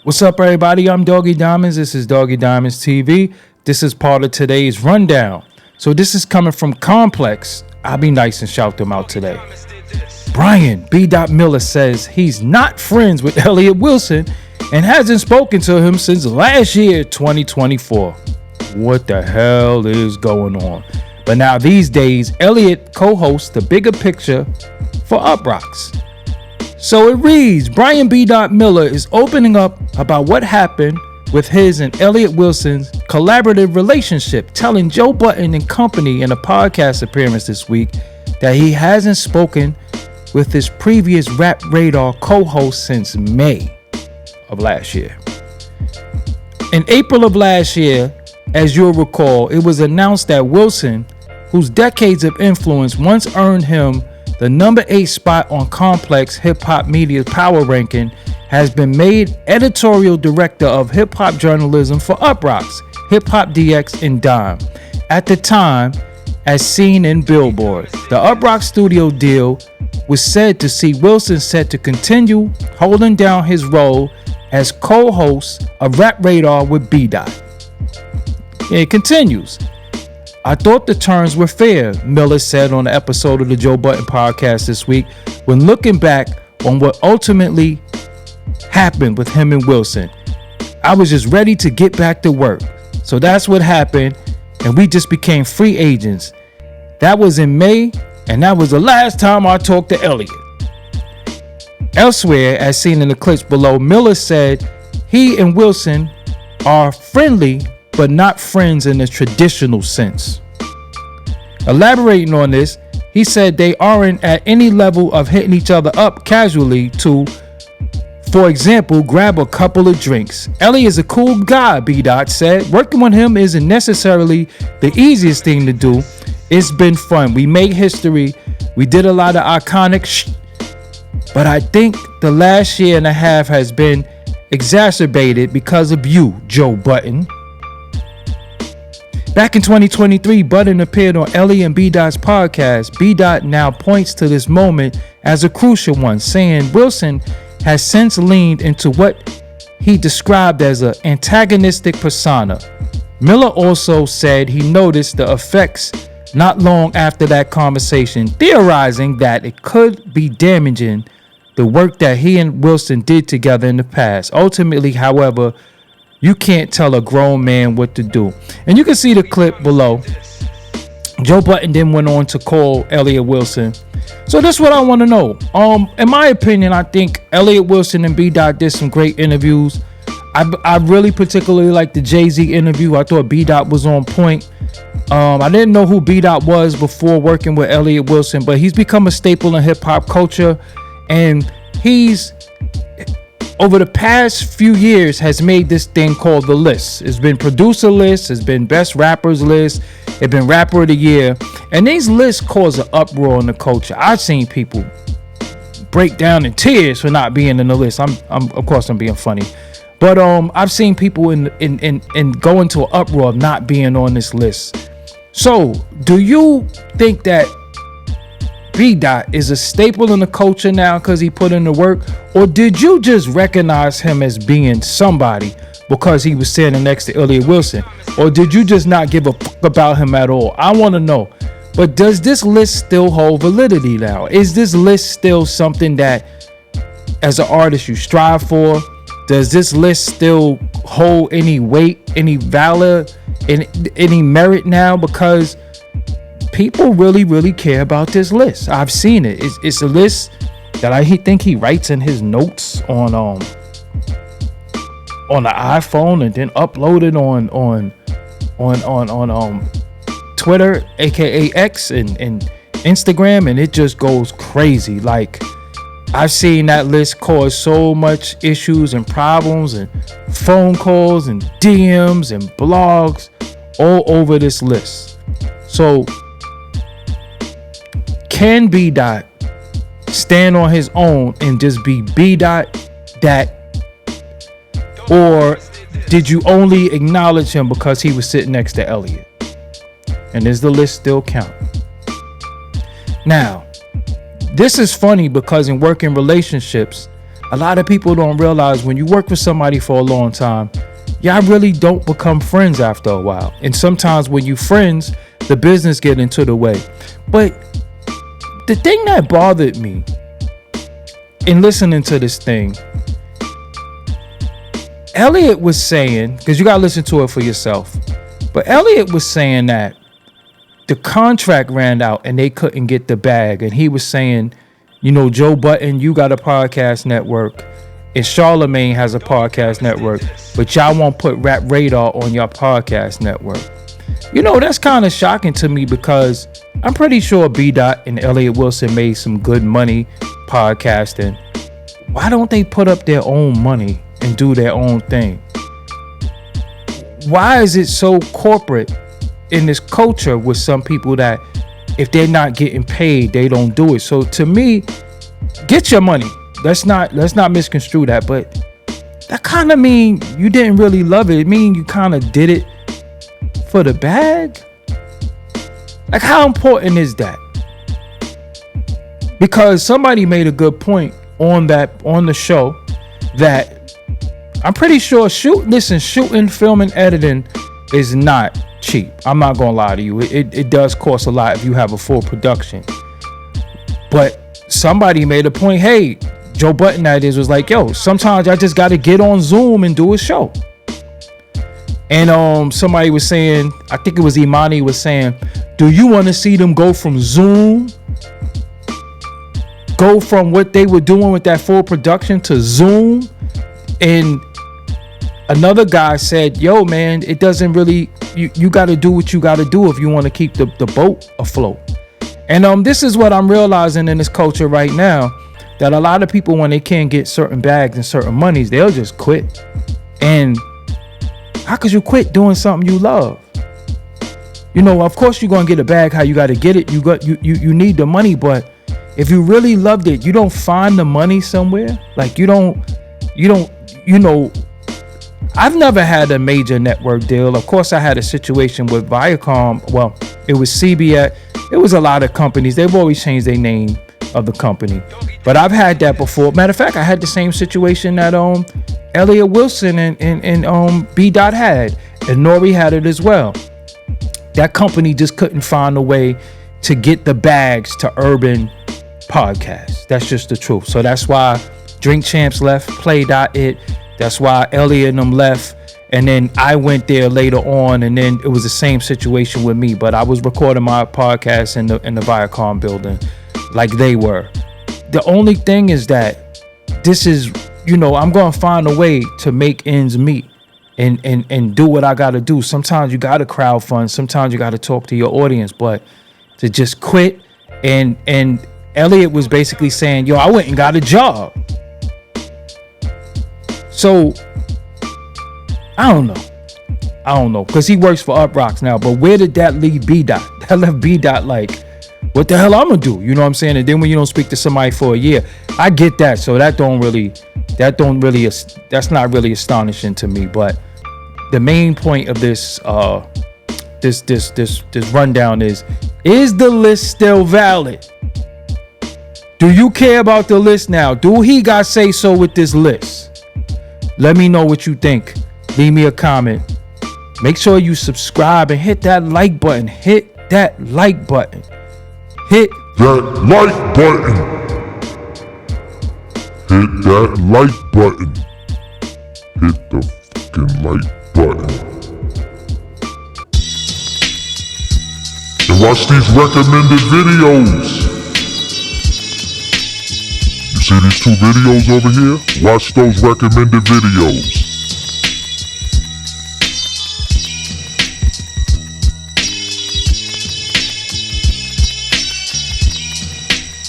What's up, everybody? I'm Doggie Diamonds. This is Doggie Diamonds TV. This is part of today's rundown. So this is coming from Complex. I'll be nice and shout them out today. Brian B.Dot Miller says he's not friends with Elliot Wilson and hasn't spoken to him since last year, 2024. What the hell is going on? But now these days, Elliot co-hosts The Bigger Picture for Uprocks. So it reads, Brian B.Dot Miller is opening up about what happened with his and Elliot Wilson's collaborative relationship, telling Joe Budden and company in a podcast appearance this week that he hasn't spoken with his previous Rap Radar co-host since May of last year. In April of last year, as you'll recall, it was announced that Wilson, whose decades of influence once earned him the number 8 spot on Complex Hip Hop Media's Power Ranking, has been made editorial director of hip hop journalism for Uprocks, Hip Hop DX, and Dime. At the time, as seen in Billboard, the Uprocks studio deal was said to see Wilson set to continue holding down his role as co-host of Rap Radar with B.Dot. It continues. I thought the terms were fair, Miller said on the episode of the Joe Budden podcast this week, when looking back on what ultimately happened with him and Wilson. I was just ready to get back to work. So that's what happened, and we just became free agents. That was in May, and that was the last time I talked to Elliot. Elsewhere, as seen in the clips below, Miller said he and Wilson are friendly, but not friends in the traditional sense. Elaborating on this, he said they aren't at any level of hitting each other up casually to, for example, grab a couple of drinks. Ellie is a cool guy, B.Dot said. Working with him isn't necessarily the easiest thing to do. It's been fun. We made history. We did a lot of iconic shit. But I think the last year and a half has been exacerbated because of you, Joe Budden. Back in 2023, Budden appeared on Elliot and B.Dot's podcast. B.Dot now points to this moment as a crucial one, saying Wilson has since leaned into what he described as an antagonistic persona. Miller also said he noticed the effects not long after that conversation, theorizing that it could be damaging the work that he and Wilson did together in the past. Ultimately, however, you can't tell a grown man what to do. And you can see the clip below. Joe Budden then went on to call Elliot Wilson. So this is what I want to know. In my opinion, I think Elliot Wilson and B.Dot did some great interviews. I really particularly liked the Jay-Z interview. I thought B.Dot was on point. I didn't know who B.Dot was before working with Elliot Wilson, but he's become a staple in hip-hop culture. And he's, over the past few years, has made this thing called The List. It's been producer list, it's been best rappers list, it's been rapper of the year. And these lists cause an uproar in the culture. I've seen people break down in tears for not being in the list. I'm of course I'm being funny. But I've seen people in go into an uproar of not being on this list. So, do you think that B.Dot is a staple in the culture now because he put in the work? Or did you just recognize him as being somebody because he was standing next to Elliot Wilson? Or did you just not give a fuck about him at all? I want to know. But does this list still hold validity now? Is this list still something that, as an artist, you strive for? Does this list still hold any weight, any valor, any merit now? Because people really care about this list. I've seen it. It's a list that I think he writes in his notes on the iPhone and then upload it on Twitter, aka X, and Instagram, and it just goes crazy. Like, I've seen that list cause so much issues and problems and phone calls and DMs and blogs all over this list. So can B.Dot stand on his own and just be B.Dot that, or did you only acknowledge him because he was sitting next to Elliot? And does the list still count? Now, this is funny because in working relationships, a lot of people don't realize when you work with somebody for a long time, y'all really don't become friends after a while. And sometimes when you friends, the business get into the way. But the thing that bothered me in listening to this thing, Elliot was saying, because you got to listen to it for yourself, but Elliot was saying that the contract ran out and they couldn't get the bag. And he was saying, you know, Joe Budden, you got a podcast network, and Charlemagne has a podcast network, but y'all won't put Rap Radar on your podcast network. You know, that's kind of shocking to me, because I'm pretty sure B.Dot and Elliot Wilson made some good money podcasting. Why don't they put up their own money and do their own thing? Why is it so corporate in this culture with some people that if they're not getting paid, they don't do it? So to me, get your money. Let's not misconstrue that, but that kind of mean you didn't really love it. It mean you kind of did it for the bag. Like, how important is that? Because somebody made a good point on the show that I'm pretty sure shooting, filming, editing is not cheap. I'm not gonna lie to you. It does cost a lot if you have a full production. But somebody made a point. Hey, Joe Budden, that is, was like, yo, sometimes I just gotta get on Zoom and do a show. And somebody was saying, I think it was Imani was saying, do you want to see them go from Zoom, go from what they were doing with that full production to Zoom? And another guy said, yo, man, it doesn't really, you got to do what you got to do if you want to keep the boat afloat. And this is what I'm realizing in this culture right now, that a lot of people, when they can't get certain bags and certain monies, they'll just quit. And how could you quit doing something you love? You know, of course you're going to get a bag how you got to get it. You need the money, but if you really loved it, you don't find the money somewhere. Like you don't, you know, I've never had a major network deal. Of course, I had a situation with Viacom. Well, it was CBS. It was a lot of companies. They've always changed their name of the company. But I've had that before. Matter of fact, I had the same situation that Elliot Wilson and B.Dot had. And Nori had it as well. That company just couldn't find a way to get the bags to urban podcasts. That's just the truth. So that's why Drink Champs left, Play.it. That's why Elliot and them left. And then I went there later on, and then it was the same situation with me. But I was recording my podcast in the Viacom building like they were. The only thing is that this is, you know, I'm going to find a way to make ends meet and do what I got to do. Sometimes you got to crowdfund. Sometimes you got to talk to your audience. But to just quit, and Elliot was basically saying, yo, I went and got a job. So I don't know, because he works for Up Rocks now. But where did that leave B.Dot? That left B.Dot like, what the hell I'm gonna do? You know what I'm saying? And then when you don't speak to somebody for a year, I get that. So that's not really astonishing to me. But the main point of this rundown is the list still valid? Do you care about the list now? Do he got say so with this list? Let me know what you think. Leave me a comment. Make sure you subscribe and hit that like button. Hit that like button. Hit that like button. Hit that like button. Hit the fucking like button. And watch these recommended videos. You see these two videos over here? Watch those recommended videos.